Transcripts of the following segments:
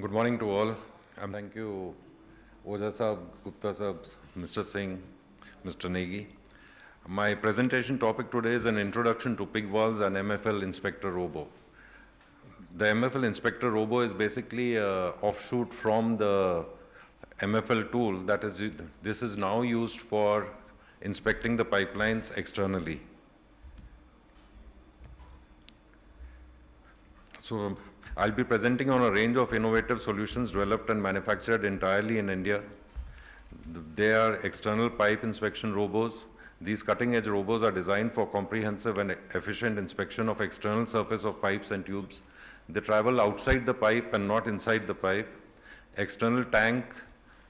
Good morning to all. Thank you, Oja Sahab, Gupta Sahab, Mr. Singh, Mr. Negi. My presentation topic today is an introduction to pig valves and MFL Inspector Robo. The MFL Inspector Robo is basically an offshoot from the MFL tool this is now used for inspecting the pipelines externally. So I'll be presenting on a range of innovative solutions developed and manufactured entirely in India. They are external pipe inspection robos. These cutting-edge robos are designed for comprehensive and efficient inspection of external surface of pipes and tubes. They travel outside the pipe and not inside the pipe. External tank,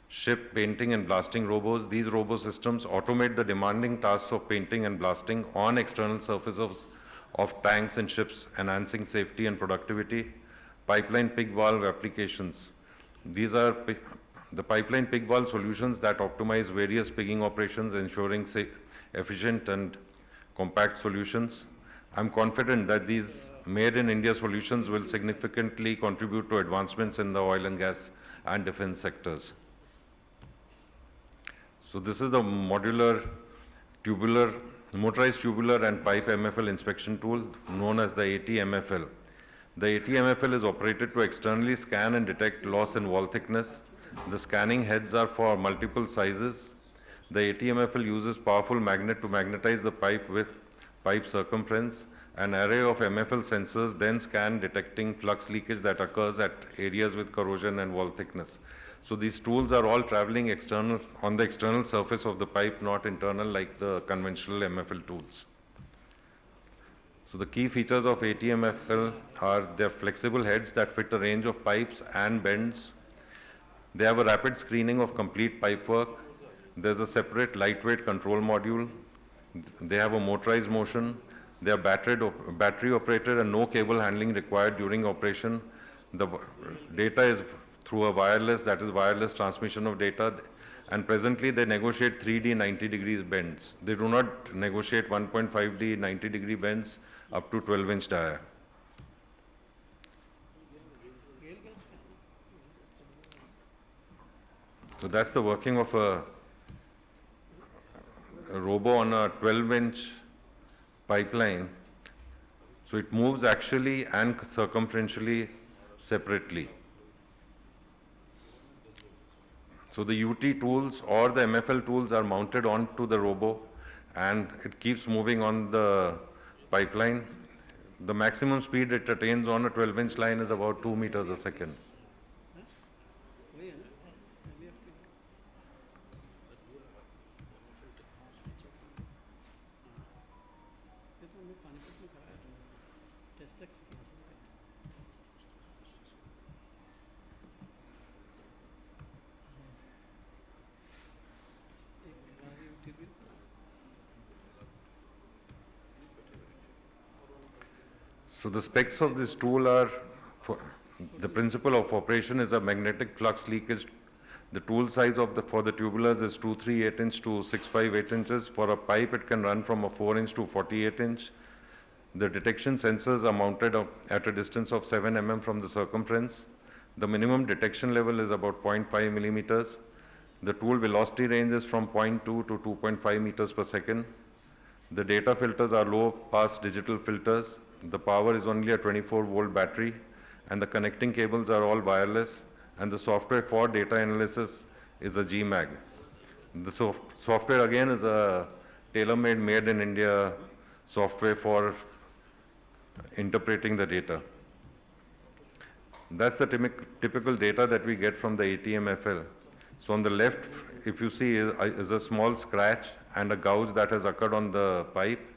ship, painting and blasting robos. These robo systems automate the demanding tasks of painting and blasting on external surfaces of tanks and ships, enhancing safety and productivity. Pipeline pig valve applications. These are the pipeline pig valve solutions that optimize various pigging operations, ensuring efficient and compact solutions. I'm confident that these made in India solutions will significantly contribute to advancements in the oil and gas and defense sectors. So this is the modular motorized tubular and pipe MFL inspection tool known as the AT-MFL. The AT-MFL is operated to externally scan and detect loss in wall thickness. The scanning heads are for multiple sizes. The AT-MFL uses powerful magnet to magnetize the pipe with pipe circumference. An array of MFL sensors then scan detecting flux leakage that occurs at areas with corrosion and wall thickness. So these tools are all traveling external on the external surface of the pipe, not internal like the conventional MFL tools. So the key features of AT-MFL are their flexible heads that fit a range of pipes and bends. They have a rapid screening of complete pipe work. There's a separate lightweight control module. They have a motorized motion. They are battery operated and no cable handling required during operation. The data is through a wireless transmission of data. And presently they negotiate 3D 90 degrees bends. They do not negotiate 1.5D 90 degree bends up to 12-inch dia. So that's the working of a robo on a 12-inch pipeline. So it moves axially and circumferentially separately. So the UT tools or the MFL tools are mounted onto the robo and it keeps moving on the pipeline. The maximum speed it attains on a 12-inch line is about 2 meters a second. So the specs of this tool are, the principle of operation is a magnetic flux leakage. The tool size for the tubulars is 238 inch to 658 inches. For a pipe, it can run from a 4 inch to 48 inch. The detection sensors are mounted at a distance of 7 mm from the circumference. The minimum detection level is about 0.5 millimeters. The tool velocity range is from 0.2 to 2.5 meters per second. The data filters are low pass digital filters. The power is only a 24-volt battery, and the connecting cables are all wireless, and the software for data analysis is a GMAG. The software again is a tailor-made, made in India software for interpreting the data. That's the typical data that we get from the AT-MFL. So on the left, if you see, is a small scratch and a gouge that has occurred on the pipe.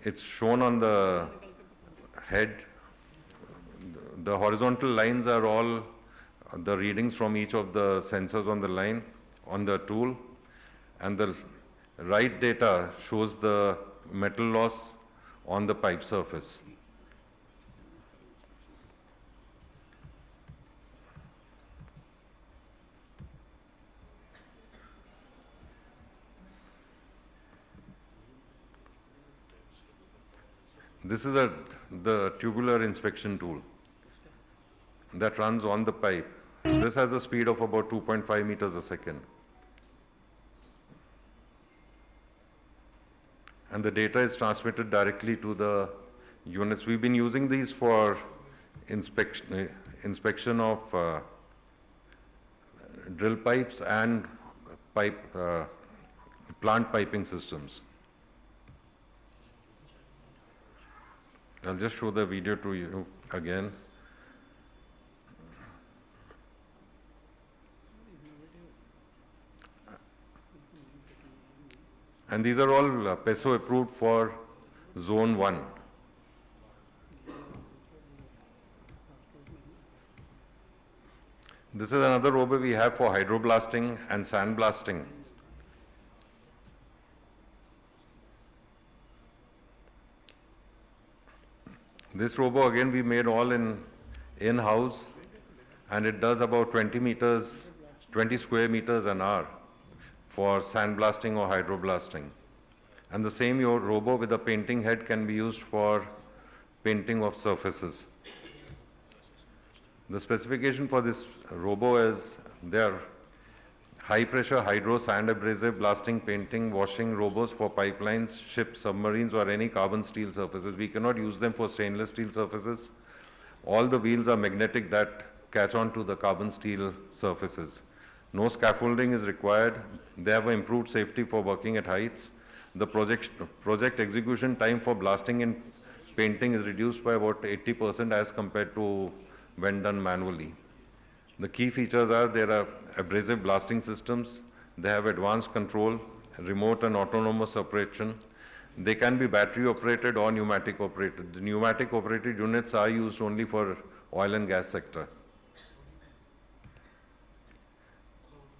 It's shown on the head. The horizontal lines are all the readings from each of the sensors on the line, on the tool. And the right data shows the metal loss on the pipe surface. This is the tubular inspection tool. that runs on the pipe. This has a speed of about 2.5 meters a second. And the data is transmitted directly to the units. We've been using these for inspection of drill pipes and plant piping systems. I'll just show the video to you again. And these are all PESO approved for Zone 1. This is another robo we have for hydroblasting and sandblasting. This robo again we made all in-house, and it does about 20 square meters an hour for sandblasting or hydroblasting. And the same robo with a painting head can be used for painting of surfaces. The specification for this robo is there high pressure hydro sand abrasive blasting, painting, washing robos for pipelines, ships, submarines or any carbon steel surfaces. We cannot use them for stainless steel surfaces. All the wheels are magnetic that catch on to the carbon steel surfaces. No scaffolding is required. They have improved safety for working at heights. The project execution time for blasting and painting is reduced by about 80% as compared to when done manually. The key features are there are abrasive blasting systems. They have advanced control, remote and autonomous operation. They can be battery operated or pneumatic operated. The pneumatic operated units are used only for oil and gas sector.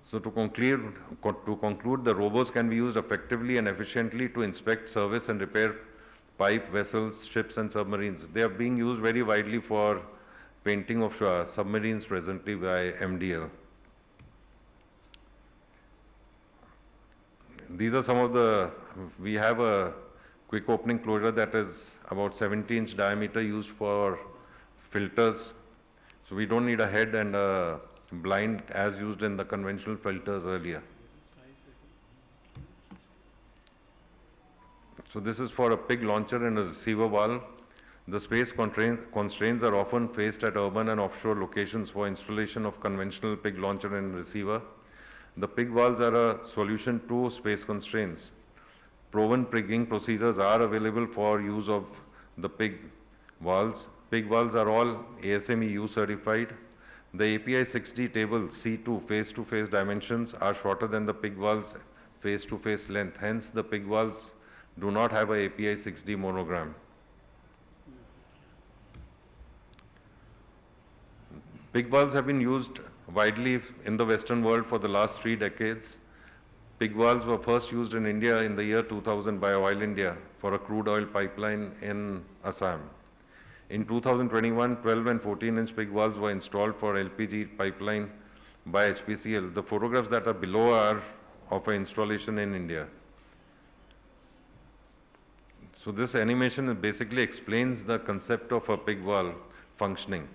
So to conclude, the robos can be used effectively and efficiently to inspect, service and repair pipe, vessels, ships and submarines. They are being used very widely for painting of submarines presently by MDL. These are some of we have a quick opening closure that is about 70-inch diameter used for filters. So we don't need a head and a blind as used in the conventional filters earlier. So this is for a pig launcher and a receiver valve. The space constraints are often faced at urban and offshore locations for installation of conventional pig launcher and receiver. The pig valves are a solution to space constraints. Proven pigging procedures are available for use of the pig valves. Pig valves are all ASME EU certified. The API 6D table C2 face-to-face dimensions are shorter than the pig valves face-to-face length. Hence, the pig valves do not have a API 6D monogram. Pig valves have been used widely in the Western world for the last 3 decades. Pig valves were first used in India in the year 2000 by Oil India for a crude oil pipeline in Assam. In 2021, 12 and 14-inch pig valves were installed for LPG pipeline by HPCL. The photographs that are below are of an installation in India. So this animation basically explains the concept of a pig valve functioning.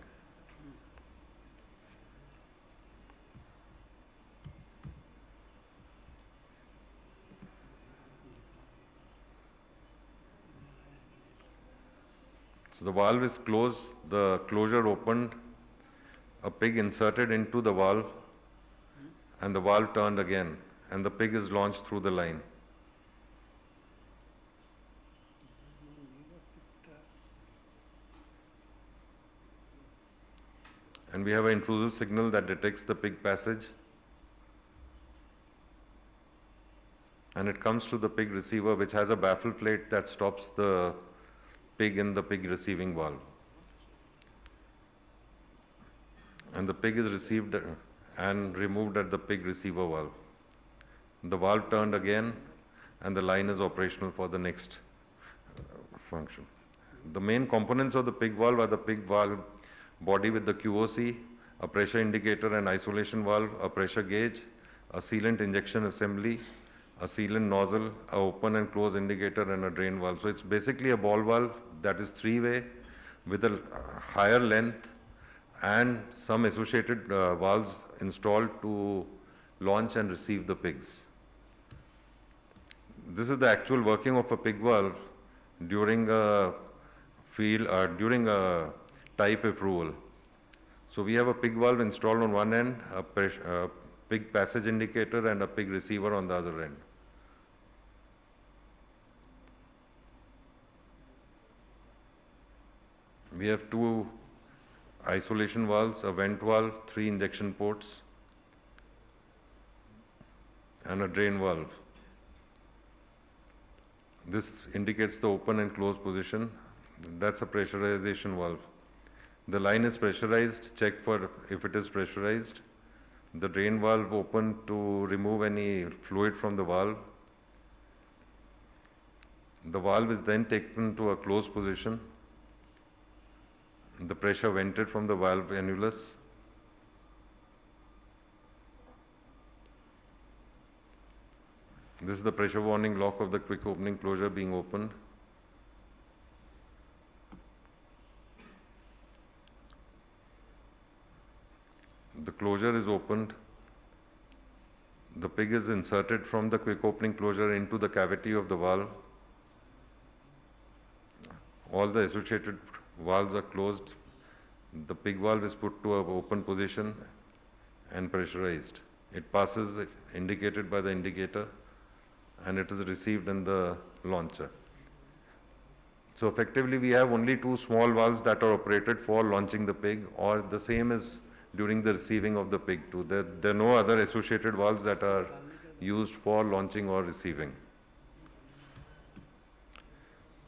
So the valve is closed, the closure opened, a pig inserted into the valve, and the valve turned again, and the pig is launched through the line. And we have an intrusive signal that detects the pig passage. And it comes to the pig receiver, which has a baffle plate that stops the pig in the pig receiving valve. And the pig is received and removed at the pig receiver valve. The valve turned again, and the line is operational for the next function. The main components of the pig valve are the pig valve body with the QOC, a pressure indicator and isolation valve, a pressure gauge, a sealant injection assembly, a sealant nozzle, a open and close indicator, and a drain valve. So it's basically a ball valve that is 3-way with a higher length and some associated valves installed to launch and receive the pigs. This is the actual working of a pig valve during a during a type approval. So we have a pig valve installed on one end, a pig passage indicator and a pig receiver on the other end. We have two isolation valves, a vent valve, 3 injection ports, and a drain valve. This indicates the open and closed position. That's a pressurization valve. The line is pressurized, check for if it is pressurized. The drain valve open to remove any fluid from the valve. The valve is then taken to a closed position. The pressure vented from the valve annulus. This is the pressure warning lock of the quick opening closure being opened. The closure is opened. The pig is inserted from the quick opening closure into the cavity of the valve. All the associated valves are closed. The pig valve is put to an open position and pressurized. It passes, indicated by the indicator, and it is received in the launcher. So effectively we have only 2 small valves that are operated for launching the pig, or the same is during the receiving of the pig too. There are no other associated valves that are used for launching or receiving.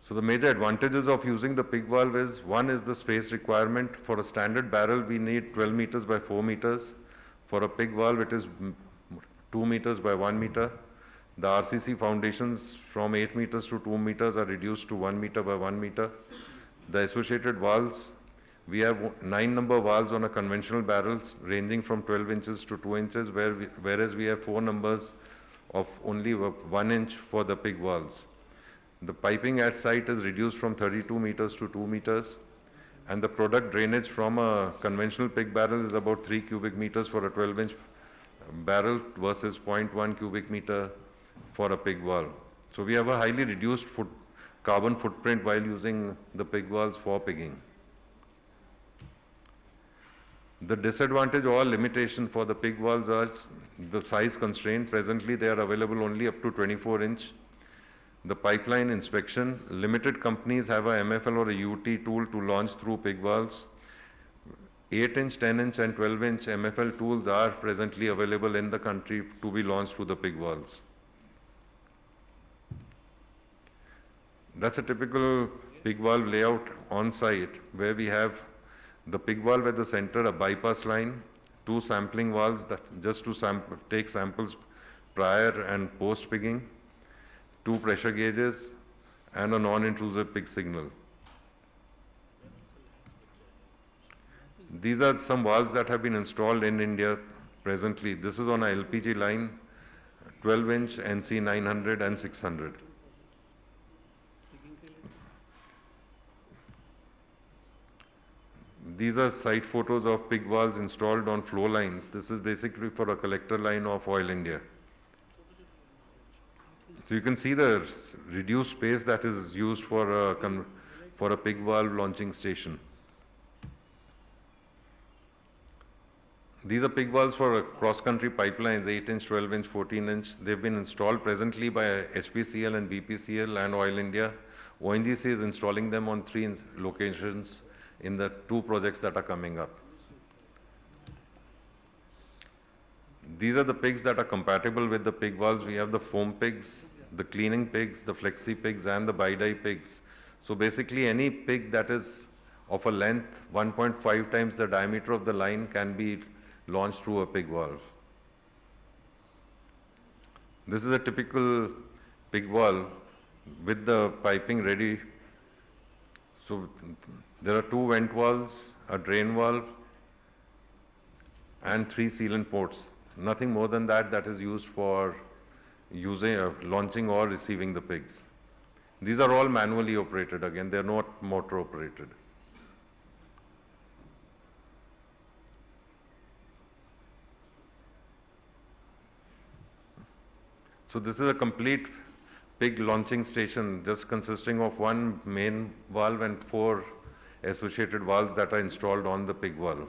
So the major advantages of using the pig valve is, one is the space requirement. For a standard barrel we need 12 meters by 4 meters. For a pig valve it is 2 meters by 1 meter. The RCC foundations from 8 meters to 2 meters are reduced to 1 meter by 1 meter. The associated valves, we have 9 number valves on a conventional barrels ranging from 12 inches to 2 inches, whereas we have 4 numbers of only 1 inch for the pig valves. The piping at site is reduced from 32 meters to 2 meters, and the product drainage from a conventional pig barrel is about 3 cubic meters for a 12-inch barrel versus 0.1 cubic meter for a pig valve. So we have a highly reduced carbon footprint while using the pig valves for pigging. The disadvantage or limitation for the pig valves are the size constraint. Presently they are available only up to 24-inch. The pipeline inspection, limited companies have a MFL or a UT tool to launch through pig valves. 8-inch, 10-inch and 12-inch MFL tools are presently available in the country to be launched through the pig valves. That's a typical pig valve layout on site, where we have the pig valve at the center, a bypass line, 2 sampling valves that just to take samples prior and post pigging, 2 pressure gauges, and a non-intrusive pig signal. These are some valves that have been installed in India presently. This is on a LPG line, 12-inch NC 900 and 600. These are site photos of pig valves installed on flow lines. This is basically for a collector line of Oil India. So you can see the reduced space that is used for a pig valve launching station. These are pig valves for cross-country pipelines, 8-inch, 12-inch, 14-inch. They've been installed presently by HPCL and BPCL and Oil India. ONGC is installing them on 3 locations in the 2 projects that are coming up. These are the pigs that are compatible with the pig valves. We have the foam pigs, the cleaning pigs, the flexi pigs, and the bi-die pigs. So basically any pig that is of a length 1.5 times the diameter of the line can be launched through a pig valve. This is a typical pig valve with the piping ready. So there are 2 vent valves, a drain valve, and 3 sealant ports. Nothing more than that is used for launching or receiving the pigs. These are all manually operated again, they are not motor operated. So this is a complete pig launching station, just consisting of one main valve and 4 associated valves that are installed on the pig valve.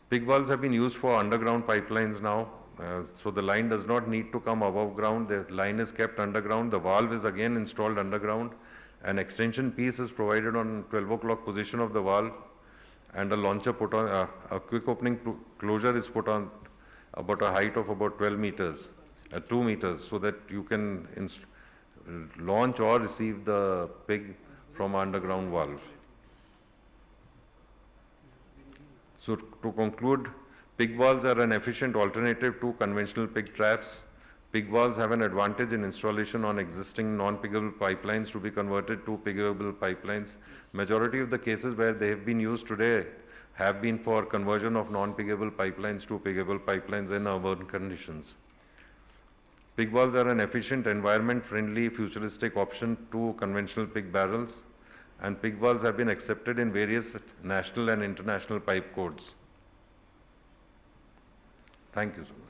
Pig valves have been used for underground pipelines now. So the line does not need to come above ground. The line is kept underground. The valve is again installed underground. An extension piece is provided on 12 o'clock position of the valve, and a launcher put on, a quick opening closure is put on about a height of about 12 meters, 2 meters, so that you can launch or receive the pig from underground valve. So to conclude, pig valves are an efficient alternative to conventional pig traps. Pig valves have an advantage in installation on existing non-piggable pipelines to be converted to piggable pipelines. Majority of the cases where they have been used today have been for conversion of non-piggable pipelines to piggable pipelines in urban conditions. Pig valves are an efficient, environment-friendly, futuristic option to conventional pig barrels, and pig valves have been accepted in various national and international pipe codes. Thank you so much.